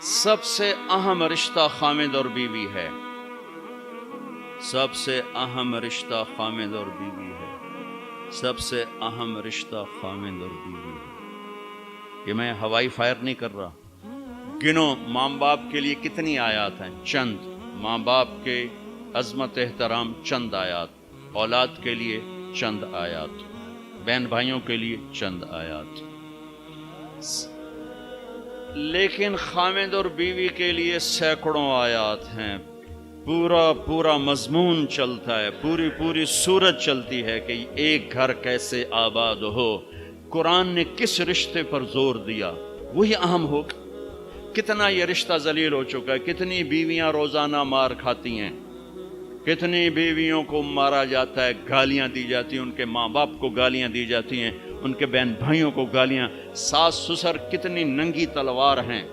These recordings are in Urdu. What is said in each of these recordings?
سب سے اہم رشتہ خامد اور بیوی ہے. سب سے اہم رشتہ خامد اور بیوی ہے. سب سے اہم رشتہ خامد اور بیوی ہے. یہ میں ہوائی فائر نہیں کر رہا. گنو ماں باپ کے لیے کتنی آیات ہیں؟ چند. ماں باپ کے عظمت احترام چند آیات. اولاد کے لیے چند آیات. بہن بھائیوں کے لیے چند آیات. لیکن خامد اور بیوی کے لیے سینکڑوں آیات ہیں. پورا مضمون چلتا ہے. پوری سورت چلتی ہے کہ ایک گھر کیسے آباد ہو. قرآن نے کس رشتے پر زور دیا وہی اہم ہو. کتنا یہ رشتہ ذلیل ہو چکا ہے. کتنی بیویاں روزانہ مار کھاتی ہیں. کتنی بیویوں کو مارا جاتا ہے, گالیاں دی جاتی ہیں, ان کے ماں باپ کو گالیاں دی جاتی ہیں, ان کے بہن بھائیوں کو گالیاں. ساس سسر کتنی ننگی تلوار ہیں.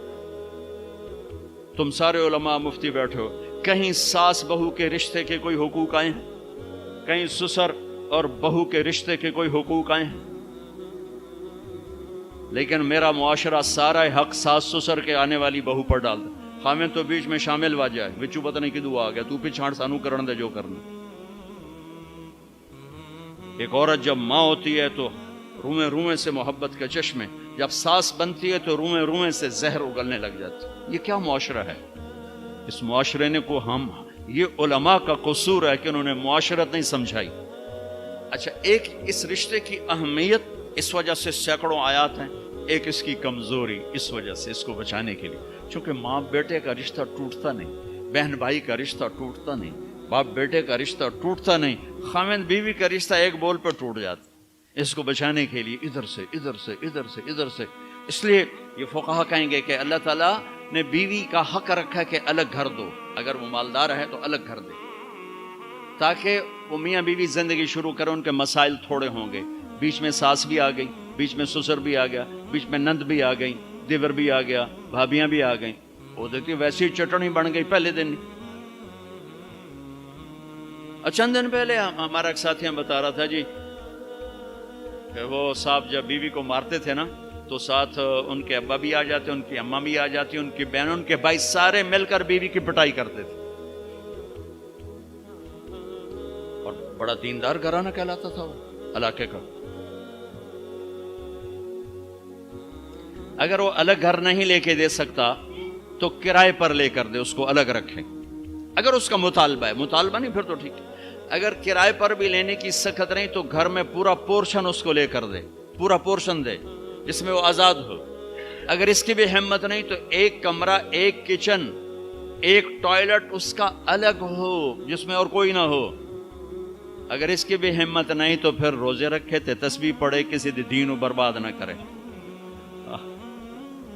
تم سارے علماء مفتی بیٹھے ہو, کہیں ساس بہو کے رشتے کے کوئی حقوق آئے ہیں؟ کہیں سسر اور بہو کے رشتے کے کوئی حقوق آئے ہیں؟ لیکن میرا معاشرہ سارا حق ساس سسر کے آنے والی بہو پر ڈالتا. خامن تو بیچ میں شامل واجہ ہے, بچو پتہ نہیں کدو آ گیا, تو پہ چھانٹ سانو کرن دے جو کرنا. ایک عورت جب ماں ہوتی ہے تو روئیں سے محبت کے چشمے, جب ساس بنتی ہے تو روئیں سے زہر اگلنے لگ جاتی. یہ کیا معاشرہ ہے؟ اس معاشرے نے کو ہم, یہ علماء کا قصور ہے کہ انہوں نے معاشرت نہیں سمجھائی. اچھا, ایک اس رشتے کی اہمیت اس وجہ سے سینکڑوں آیات ہیں. ایک اس کی کمزوری اس وجہ سے, اس کو بچانے کے لیے, چونکہ ماں بیٹے کا رشتہ ٹوٹتا نہیں, بہن بھائی کا رشتہ ٹوٹتا نہیں, باپ بیٹے کا رشتہ ٹوٹتا نہیں, خامند بیوی کا رشتہ ایک بول پر ٹوٹ جاتا. اس کو بچانے کے لیے ادھر سے. اس لیے یہ فقہا کہیں گے کہ اللہ تعالیٰ نے بیوی کا حق رکھا کہ الگ گھر دو. اگر وہ مالدار ہے تو الگ گھر دے, تاکہ وہ میاں بیوی زندگی شروع کریں. ان کے مسائل تھوڑے ہوں گے. بیچ میں ساس بھی آ گئی, بیچ میں سسر بھی آ گیا, بیچ میں نند بھی آ گئی, دیور بھی آ گیا, بھابیاں بھی آ گئیں. وہ دیکھتی ویسی چٹنی بن گئی پہلے دن. چند دن پہلے ہمارا ایک ساتھی ہم بتا رہا تھا جی کہ وہ صاحب جب بیوی کو مارتے تھے نا تو ساتھ ان کے ابا بھی آ جاتے, ان کی اماں بھی آ جاتی, ان کی بہن, ان کے بھائی, سارے مل کر بیوی کی پٹائی کرتے تھے. اور بڑا دیندار گھرانہ کہلاتا تھا وہ علاقے کا. اگر وہ الگ گھر نہیں لے کے دے سکتا تو کرائے پر لے کر دے, اس کو الگ رکھے. اگر اس کا مطالبہ ہے, مطالبہ نہیں پھر تو ٹھیک ہے. اگر کرائے پر بھی لینے کی سخت نہیں تو گھر میں پورا پورشن اس کو لے کر دے, پورا پورشن دے جس میں وہ آزاد ہو. اگر اس کی بھی ہمت نہیں تو ایک کمرہ, ایک کچن, ایک ٹوائلٹ اس کا الگ ہو جس میں اور کوئی نہ ہو. اگر اس کی بھی ہمت نہیں تو پھر روزے رکھے, تسبیح پڑھے, کسی دین کو برباد نہ کرے,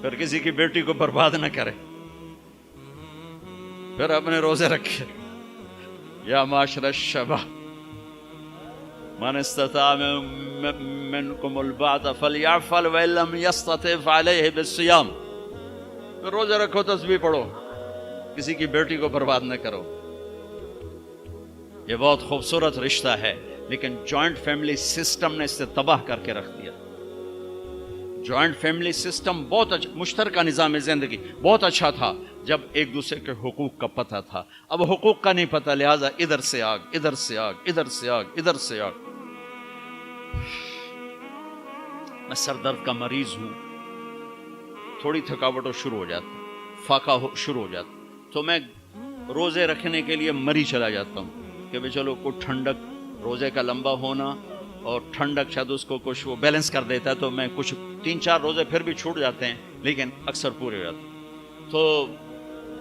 پھر کسی کی بیٹی کو برباد نہ کرے, پھر اپنے روزے رکھے. یا معاشر الشباب من استطاع منکم البعۃ فلیعفل وان لم یستطع فعلیہ بالصیام. روزے رکھو, تسبیح پڑھو, کسی کی بیٹی کو برباد نہ کرو. یہ بہت خوبصورت رشتہ ہے, لیکن جوائنٹ فیملی سسٹم نے اسے تباہ کر کے رکھ دیا. جوائنٹ فیملی سسٹم بہت اچھا, مشترکہ نظام زندگی بہت اچھا تھا جب ایک دوسرے کے حقوق کا پتہ تھا. اب حقوق کا نہیں پتہ, لہذا ادھر سے آگ, ادھر سے آگ, ادھر سے آگ, ادھر سے آگ. میں سر درد کا مریض ہوں, تھوڑی تھکاوٹ شروع ہو جاتا, فاقہ شروع ہو جاتا, تو میں روزے رکھنے کے لیے مری چلا جاتا ہوں کہ بھئی چلو کوئی ٹھنڈک, روزے کا لمبا ہونا اور ٹھنڈک شاید اس کو کچھ وہ بیلنس کر دیتا ہے. تو میں کچھ 3-4 روزے پھر بھی چھوٹ جاتے ہیں, لیکن اکثر پورے ہو جاتے ہیں. تو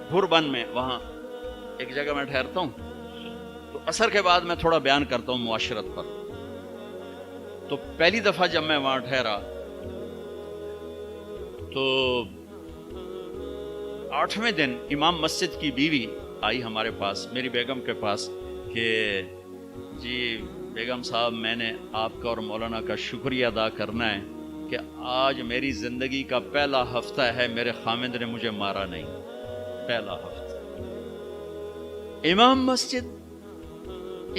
بھوربن میں وہاں ایک جگہ میں ٹھہرتا ہوں, تو عصر کے بعد میں تھوڑا بیان کرتا ہوں معاشرت پر. تو پہلی دفعہ جب میں وہاں ٹھہرا تو 8ویں دن امام مسجد کی بیوی آئی ہمارے پاس, میری بیگم کے پاس, کہ جی بیگم صاحب میں نے آپ کا اور مولانا کا شکریہ ادا کرنا ہے کہ آج میری زندگی کا پہلا ہفتہ ہے میرے خامند نے مجھے مارا نہیں. پہلا ہفتہ. امام مسجد,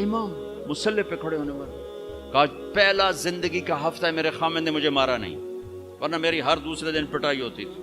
امام مصلی پہ کھڑے ہونے والے, کہا پہلا زندگی کا ہفتہ ہے میرے خامند نے مجھے مارا نہیں, ورنہ میری ہر دوسرے دن پٹائی ہوتی تھی.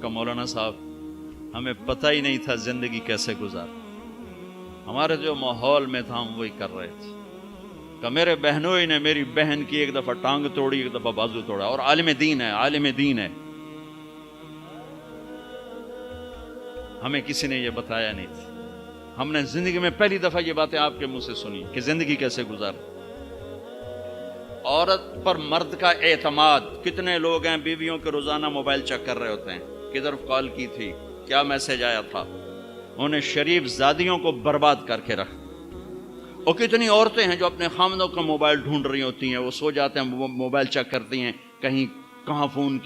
کہ مولانا صاحب ہمیں پتہ ہی نہیں تھا زندگی کیسے گزار، ہمارے جو ماحول میں تھا ہم وہی کر رہے تھے، کہ میرے بہنوئی نے میری بہن کی ایک دفعہ ٹانگ توڑی، ایک دفعہ بازو توڑا، اور عالم دین ہے، عالم دین ہے، ہمیں کسی نے یہ بتایا نہیں تھا، ہم نے زندگی میں پہلی دفعہ یہ باتیں آپ کے منہ سے سنی کہ زندگی کیسے گزار۔ عورت پر مرد کا اعتماد، کتنے لوگ ہیں بیویوں کے روزانہ موبائل چیک کر رہے ہوتے ہیں، کدھر کال کی تھی، کیا میسج آیا تھا، انہیں شریف زادیوں کو برباد کر کے رکھ۔ اور کتنی عورتیں ہیں جو اپنے خامدوں کا موبائل ڈھونڈ رہی ہوتی ہیں، وہ سو جاتے ہیں وہ موبائل چیک کرتی ہیں، کہیں کہاں فون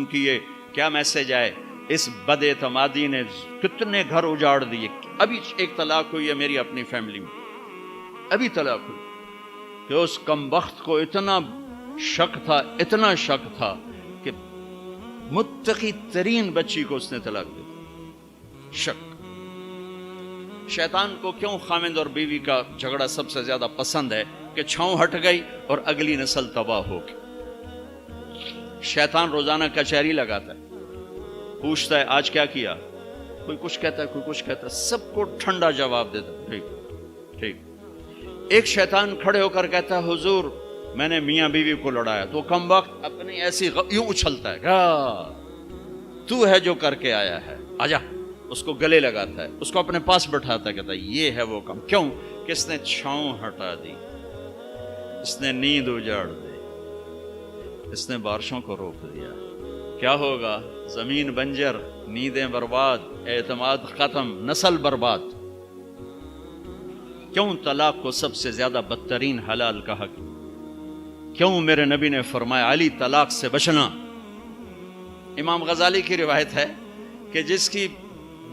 کیے، کیا میسج آئے۔ اس بد اعتمادی نے کتنے گھر اجاڑ دیے۔ ابھی ایک طلاق ہوئی ہے میری اپنی فیملی میں، ابھی طلاق ہوئی، کہ اس کم بخت کو اتنا شک تھا کہ متقی ترین بچی کو اس نے طلاق دی۔ شک۔ شیطان کو کیوں خامند اور بیوی کا جھگڑا سب سے زیادہ پسند ہے کہ چھاؤں ہٹ گئی اور اگلی نسل تباہ ہو گئی۔ شیطان روزانہ کچہری لگاتا ہے، پوچھتا ہے آج کیا کیا، کوئی کچھ کہتا ہے، کوئی کچھ کہتا ہے، سب کو ٹھنڈا جواب دیتا ہے، ٹھیک۔ ایک شیطان کھڑے ہو کر کہتا ہے حضور میں نے میاں بیوی کو لڑایا، تو کم وقت اپنی ایسی یوں اچھلتا ہے، تو ہے جو کر کے آیا ہے، آجا، اس کو گلے لگاتا ہے، اس کو اپنے پاس بٹھاتا ہے، کہتا ہے یہ ہے وہ کام، کیوں کہ اس نے چھاؤں ہٹا دی، اس نے نیند اجاڑ دی، اس نے بارشوں کو روک دیا۔ کیا ہوگا؟ زمین بنجر، نیندیں برباد، اعتماد ختم، نسل برباد۔ کیوں طلاق کو سب سے زیادہ بدترین حلال کہا؟ کیوں میرے نبی نے فرمایا علی طلاق سے بچنا؟ امام غزالی کی روایت ہے کہ جس کی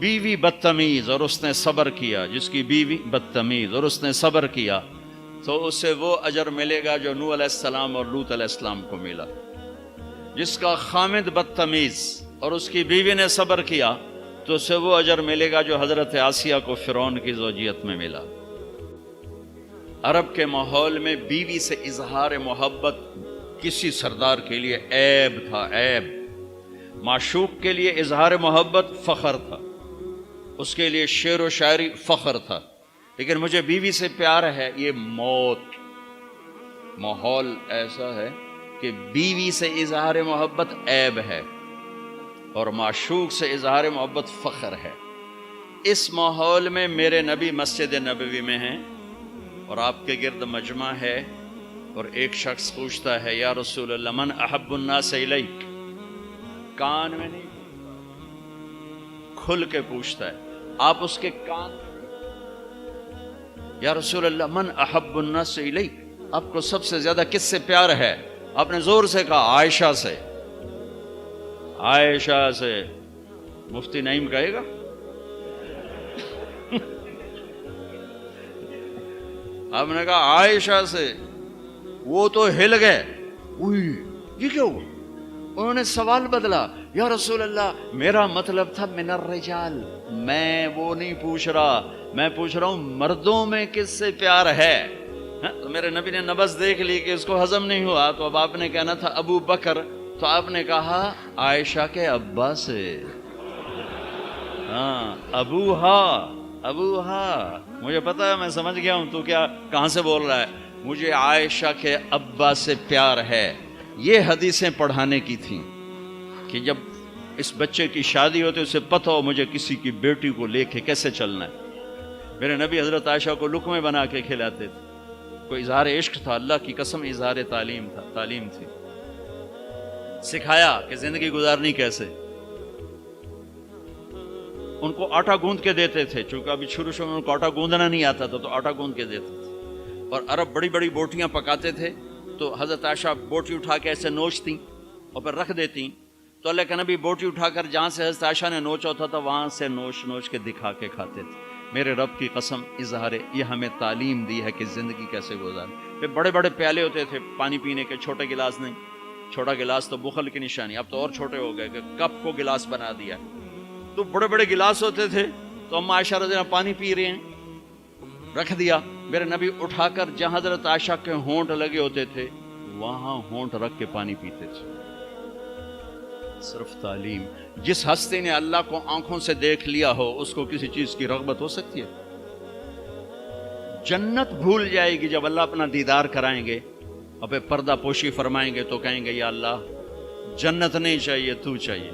بیوی بدتمیز اور اس نے صبر کیا، جس کی بیوی بدتمیز اور اس نے صبر کیا تو اسے وہ اجر ملے گا جو نوح علیہ السلام اور لوط علیہ السلام کو ملا۔ جس کا خامد بدتمیز اور اس کی بیوی نے صبر کیا تو اسے وہ اجر ملے گا جو حضرت آسیہ کو فرعون کی زوجیت میں ملا۔ عرب کے ماحول میں بیوی سے اظہار محبت کسی سردار کے لیے عیب تھا، عیب۔ معشوق کے لیے اظہار محبت فخر تھا، اس کے لیے شعر و شاعری فخر تھا، لیکن مجھے بیوی سے پیار ہے یہ موت۔ ماحول ایسا ہے کہ بیوی سے اظہار محبت عیب ہے اور معشوق سے اظہار محبت فخر ہے۔ اس ماحول میں میرے نبی مسجد نبوی میں ہیں اور آپ کے گرد مجمع ہے، اور ایک شخص پوچھتا ہے یا رسول اللہ من احب الناس الیک، کان میں نہیں، کھل کے پوچھتا ہے، آپ اس کے کان یا رسول اللہ من احب الناس الیک، آپ کو سب سے زیادہ کس سے پیار ہے؟ آپ نے زور سے کہا عائشہ سے۔ عائشہ سے مفتی نعیم کہے گا؟ آپ نے کہا عائشہ سے، وہ تو ہل گئے، یہ کیا ہوا؟ انہوں نے سوال بدلا، یا رسول اللہ میرا مطلب تھا من الرجال، میں وہ نہیں پوچھ رہا، میں پوچھ رہا ہوں مردوں میں کس سے پیار ہے؟ تو میرے نبی نے نبض دیکھ لی کہ اس کو ہضم نہیں ہوا، تو اب آپ نے کہنا تھا ابو بکر، تو آپ نے کہا عائشہ کے ابا سے۔ ہاں ابوہا، مجھے پتا ہے، میں سمجھ گیا ہوں تو کیا کہاں سے بول رہا ہے، مجھے عائشہ کے ابا سے پیار ہے۔ یہ حدیثیں پڑھانے کی تھیں کہ جب اس بچے کی شادی ہوتی اسے پتہ ہو مجھے کسی کی بیٹی کو لے کے کیسے چلنا ہے۔ میرے نبی حضرت عائشہ کو لقمے بنا کے کھلاتے تھے، کوئی اظہار عشق تھا، اللہ کی قسم اظہار تعلیم تھی، سکھایا کہ زندگی گزارنی کیسے۔ ان کو آٹا گوندھ کے دیتے تھے، چونکہ ابھی شروع میں ان کو آٹا گوندنا نہیں آتا تھا تو آٹا گوندھ کے دیتے تھے، اور عرب بڑی بڑی بوٹیاں پکاتے تھے تو حضرت عائشہ بوٹی اٹھا کے ایسے نوچتیں اور پھر رکھ دیتیں، تو اللہ کے نبی بوٹی اٹھا کر جہاں سے حضرت عائشہ نے نوچا ہوتا تھا وہاں سے نوچ کے دکھا کے کھاتے تھے۔ میرے رب کی قسم اظہار یہ ہمیں تعلیم دی ہے کہ زندگی کیسے گزاریں۔ پھر بڑے بڑے پیالے ہوتے تھے پانی پینے کے، چھوٹے گلاس نہیں، چھوٹا گلاس تو بخل کی نشانی، اب تو اور چھوٹے ہو گئے کہ کپ کو گلاس بنا دیا، تو بڑے بڑے گلاس ہوتے تھے، تو ہم عائشہ رضی اللہ عنہا پانی پی رہے ہیں، رکھ دیا، میرے نبی اٹھا کر جہاں حضرت عائشہ کے ہونٹ لگے ہوتے تھے وہاں ہونٹ رکھ کے پانی پیتے تھے۔ صرف تعلیم. جس ہستی نے اللہ کو آنکھوں سے دیکھ لیا ہو اس کو کسی چیز کی رغبت ہو سکتی ہے؟ جنت بھول جائے گی جب اللہ اپنا دیدار کرائیں گے، اب پردہ پوشی فرمائیں گے تو کہیں گے یا اللہ جنت نہیں چاہیے، تو چاہیے،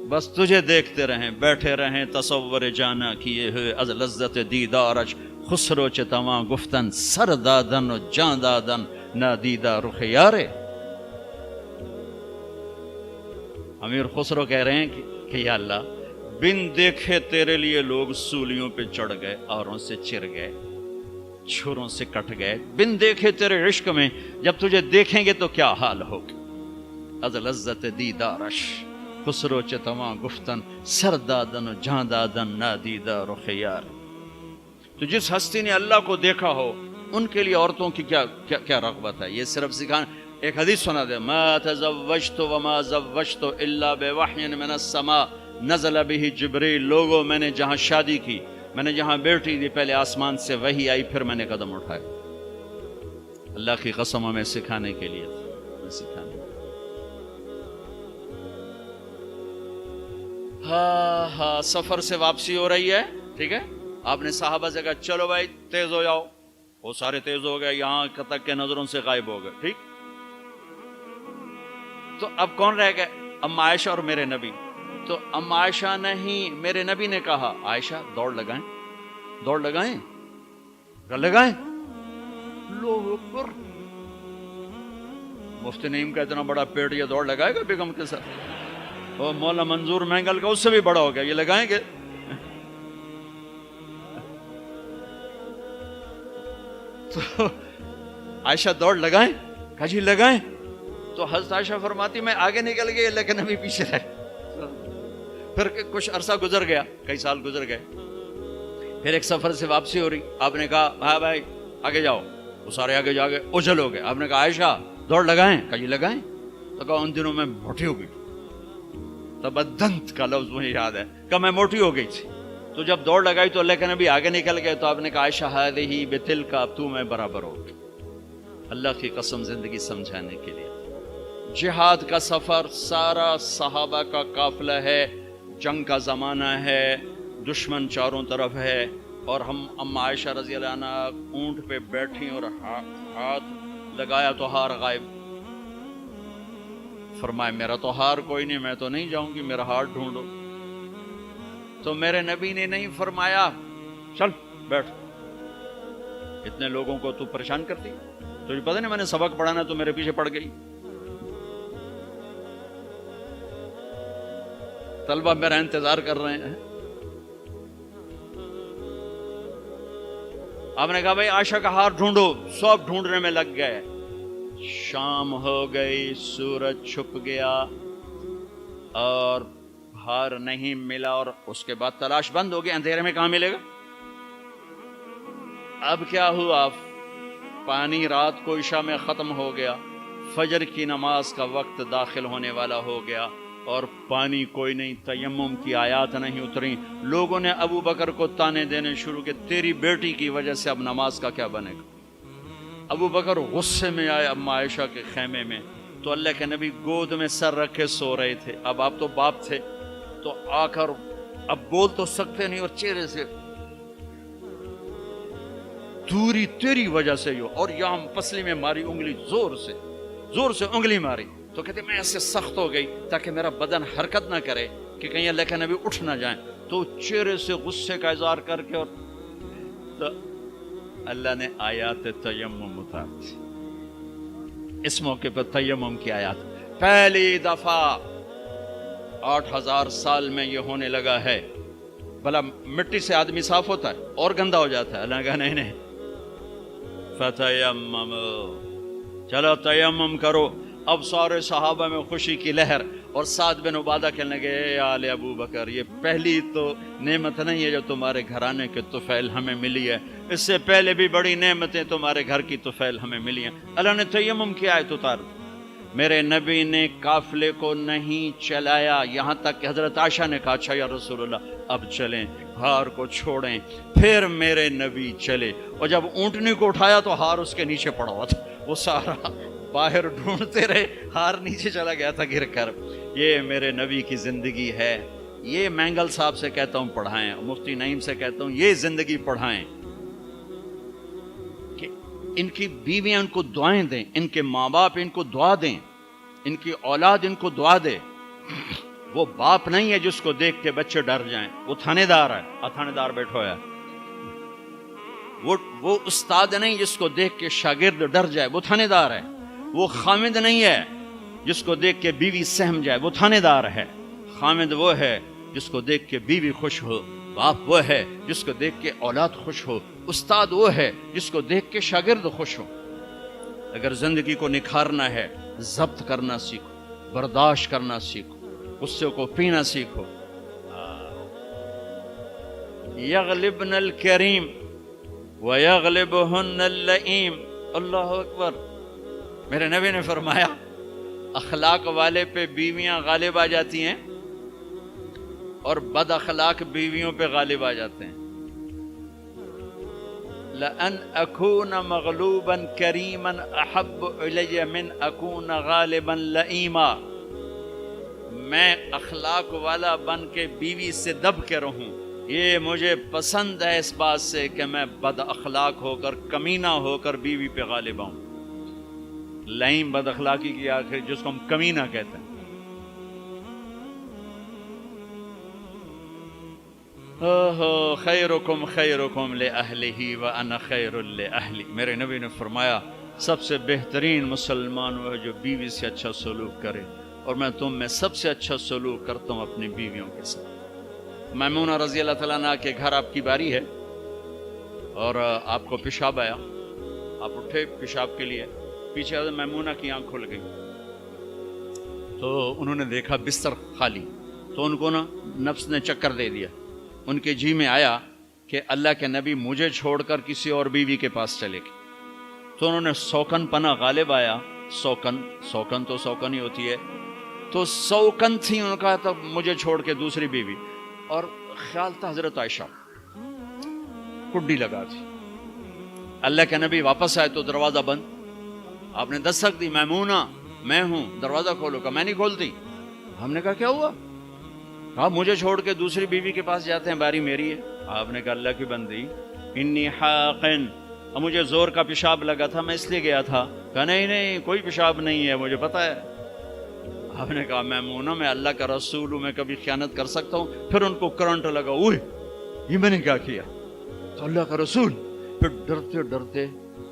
بس تجھے دیکھتے رہیں، بیٹھے رہیں تصور جانا کیے ہوئے از لذت دیدارش، خسرو چتواں گفتن سر دادن و جان دادن نہ دیدہ رخ یارے. امیر خسرو کہہ رہے ہیں کہ یا اللہ بن دیکھے تیرے لیے لوگ سولیوں پہ چڑھ گئے، آروں سے چر گئے، چھروں سے کٹ گئے، بن دیکھے تیرے عشق میں جب تجھے دیکھیں گے تو کیا حال ہوگا. از لذت دیدارش خسرو چتواں گفتن سر دادن و جان دادن نہ دیدہ رخ یار. تو جس ہستی نے اللہ کو دیکھا ہو ان کے لیے عورتوں کی کیا رغبت ہے. یہ صرف سکھانا. ایک حدیث سنا دے، ما تزوجت وما زوجت الا بوحی من السماء نزل به جبریل. لوگوں میں نے جہاں شادی کی، میں نے جہاں بیٹی دی، پہلے آسمان سے وحی آئی، پھر میں نے قدم اٹھائے. اللہ کی قسم ہمیں سکھانے کے لیے سکھانے. ہاں سفر سے واپسی ہو رہی ہے، ٹھیک ہے، آپ نے صحابہ سے کہا چلو بھائی تیز ہو جاؤ، وہ سارے تیز ہو گئے، یہاں تک کے نظروں سے غائب ہو گئے. ٹھیک، تو اب کون رہ گئے؟ اما عائشہ اور میرے نبی. تو اما عائشہ نہیں، میرے نبی نے کہا عائشہ دوڑ لگائیں، دوڑ لگائیں، لگائیں. اللہ اکبر. مفتی نعیم کا اتنا بڑا پیٹ، یہ دوڑ لگائے گا بیگم کے ساتھ؟ اور مولا منظور مینگل کا اس سے بھی بڑا ہو گیا، یہ لگائیں گے؟ تو عائشہ دوڑ لگائیں، کہا جی لگائیں. تو حضرت عائشہ فرماتی میں آگے نکل گئی لیکن ابھی پیچھے رہے. پھر کچھ عرصہ گزر گیا، کئی سال گزر گئے، پھر ایک سفر سے واپسی ہو رہی. آپ نے کہا ہاں بھائی آگے جاؤ، وہ سارے آگے جا گئے، اجل ہو گئے. آپ نے کہا عائشہ دوڑ لگائیں؟ کہا جی لگائیں. تو کہا ان دنوں میں موٹی ہو گئی. تبدنت کا لفظ مجھے یاد ہے کہ میں موٹی ہو گئی تھی. تو جب دوڑ لگائی تو لیکن ابھی آگے نکل گئے. تو آپ نے کہا عائشہ ہذہ بتلک، اب تو میں برابر ہو. اللہ کی قسم زندگی سمجھانے کے لیے. جہاد کا سفر سارا صحابہ کا قافلہ ہے، جنگ کا زمانہ ہے، دشمن چاروں طرف ہے، اور ہم اما عائشہ رضی اللہ عنہ اونٹ پہ بیٹھی اور ہاتھ لگایا تو ہار غائب. فرمائے میرا تو ہار کوئی نہیں، میں تو نہیں جاؤں گی، میرا ہار ڈھونڈو. تو میرے نبی نے نہیں فرمایا چل بیٹھ، اتنے لوگوں کو تو پریشان کرتی، تجھے پتہ نہیں میں نے سبق پڑھانا تو میرے پیچھے پڑ گئی. طلبہ میرا انتظار کر رہے ہیں. آپ نے کہا بھائی عائشہ کا ہار ڈھونڈو. سب ڈھونڈنے میں لگ گئے. شام ہو گئی، سورج چھپ گیا اور ہار نہیں ملا، اور اس کے بعد تلاش بند ہو گئی. اندھیرے میں کہاں ملے گا؟ اب کیا ہوا؟ پانی رات کو عشاء میں ختم ہو گیا، فجر کی نماز کا وقت داخل ہونے والا ہو گیا اور پانی کوئی نہیں، تیمم کی آیات نہیں اتری. لوگوں نے ابو بکر کو تانے دینے شروع کہ تیری بیٹی کی وجہ سے اب نماز کا کیا بنے گا. ابو بکر غصے میں آئے اما عائشہ کے خیمے میں. تو اللہ کے نبی گود میں سر رکھے سو رہے تھے. اب آپ تو باپ تھے تو آ کر اب بول تو سکتے نہیں، اور چہرے سے دوری تیری وجہ سے ہو، اور یہاں پسلی میں ماری انگلی، زور سے انگلی ماری. تو کہتے میں ایسے سخت ہو گئی تاکہ میرا بدن حرکت نہ کرے کہ کہیں اللہ کے نبی اٹھ نہ جائیں. تو چہرے سے غصے کا اظہار کر کے، اور تو اللہ نے آیات تیمم اتار دی. اس موقع پر تیمم کی آیات پہلی دفعہ 8000 سال میں یہ ہونے لگا ہے. بھلا مٹی سے آدمی صاف ہوتا ہے اور گندا ہو جاتا ہے؟ اللہ نے کہا نہیں، فتیمم، چلو تیمم کرو. اب سارے صحابہ میں خوشی کی لہر، اور سعد بن عبادہ کہنے لگے اے آل ابو بکر، یہ پہلی تو نعمت نہیں ہے جو تمہارے گھرانے کے طفیل ہمیں ملی ہے، اس سے پہلے بھی بڑی نعمتیں تمہارے گھر کی طفیل ہمیں ملی ہیں. اللہ نے تیمم کی آیت اتار. میرے نبی نے قافلے کو نہیں چلایا، یہاں تک کہ حضرت عائشہ نے کہا اچھا یا رسول اللہ اب چلیں، ہار کو چھوڑیں. پھر میرے نبی چلے، اور جب اونٹنی کو اٹھایا تو ہار اس کے نیچے پڑا ہوا تھا، وہ سارا باہر ڈھونڈتے رہے، ہار نیچے چلا گیا تھا گر کر. یہ میرے نبی کی زندگی ہے. یہ مینگل صاحب سے کہتا ہوں پڑھائیں، مفتی نعیم سے کہتا ہوں یہ زندگی پڑھائیں کہ ان کی بیویاں ان کو دعائیں دیں، ان کے ماں باپ ان کو دعا دیں، ان کی اولاد ان کو دعا دے. وہ باپ نہیں ہے جس کو دیکھ کے بچے ڈر جائیں، وہ تھانے دار ہے. تھانے دار بیٹھو ہے. وہ استاد نہیں جس کو دیکھ کے شاگرد ڈر جائے، وہ تھانے دار ہے. وہ خامد نہیں ہے جس کو دیکھ کے بیوی سہم جائے، وہ تھانے دار ہے. خامد وہ ہے جس کو دیکھ کے بیوی خوش ہو، باپ وہ ہے جس کو دیکھ کے اولاد خوش ہو، استاد وہ ہے جس کو دیکھ کے شاگرد خوش ہو. اگر زندگی کو نکھارنا ہے، ضبط کرنا سیکھو، برداشت کرنا سیکھو، غصے کو پینا سیکھو. یغلبن الکریم ویغلبہن اللئیم. اللہ اکبر. میرے نبی نے فرمایا اخلاق والے پہ بیویاں غالب آ جاتی ہیں اور بد اخلاق بیویوں پہ غالب آ جاتے ہیں. لَأَنْ أَكُونَ مَغْلُوبًا كَرِيمًا أَحَبُّ إِلَيَّ مِنْ أَكُونَ غَالِبًا لَئِيمًا. میں اخلاق والا بن کے بیوی سے دب کے رہوں، یہ مجھے پسند ہے اس بات سے کہ میں بد اخلاق ہو کر، کمینہ ہو کر بیوی پہ غالب آؤں. لئیم بد اخلاقی کی آخر جس کو ہم کمینہ کہتے ہیں. خیرکم خیرکم لأہلہ وأنا خیر لأہلی. میرے نبی نے فرمایا سب سے بہترین مسلمان وہ ہے جو بیوی سے اچھا سلوک کرے، اور میں تم میں سب سے اچھا سلوک کرتا ہوں اپنی بیویوں کے ساتھ. میمونہ رضی اللہ تعالیٰ عنہ کے گھر آپ کی باری ہے اور آپ کو پیشاب آیا، آپ اٹھے پیشاب کے لیے، پیچھے حضرت میمونہ کی آنکھ کھل گئی تو انہوں نے دیکھا بستر خالی، تو ان کو نا نفس نے چکر دے دیا. ان کے جی میں آیا کہ اللہ کے نبی مجھے چھوڑ کر کسی اور بیوی کے پاس چلے گئے. تو انہوں نے سوکن پنا غالب آیا. سوکن تو سوکن ہی ہوتی ہے، تو سوکن تھی ان کا، تو مجھے چھوڑ کے دوسری بیوی. اور خیال تھا حضرت عائشہ کڈی لگا تھی. اللہ کے نبی واپس آئے تو دروازہ بند. آپ نے دستک دی، میمونہ میں ہوں، دروازہ کھولو. کہا میں نہیں کھولتی. ہم نے کہا کیا ہوا؟ کہا مجھے چھوڑ کے دوسری بیوی کے پاس جاتے ہیں، باری میری ہے. آپ نے کہا اللہ کی بندی انی حاقن، اب مجھے زور کا پیشاب لگا تھا، میں اس لیے گیا تھا. کہا نہیں کوئی پیشاب نہیں ہے، مجھے پتا ہے. آپ نے کہا میمونہ میں اللہ کا رسول ہوں، میں کبھی خیانت کر سکتا ہوں؟ پھر ان کو کرنٹ لگا، اوہ یہ میں نے کیا کیا؟ تو اللہ کا رسول. پھر ڈرتے ڈرتے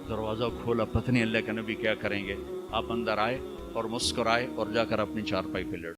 دروازہ کھولا، پتہ نہیں اللہ کے نبی کیا کریں گے. آپ اندر آئے اور مسکرائے اور جا کر اپنی چارپائی پہ لیٹ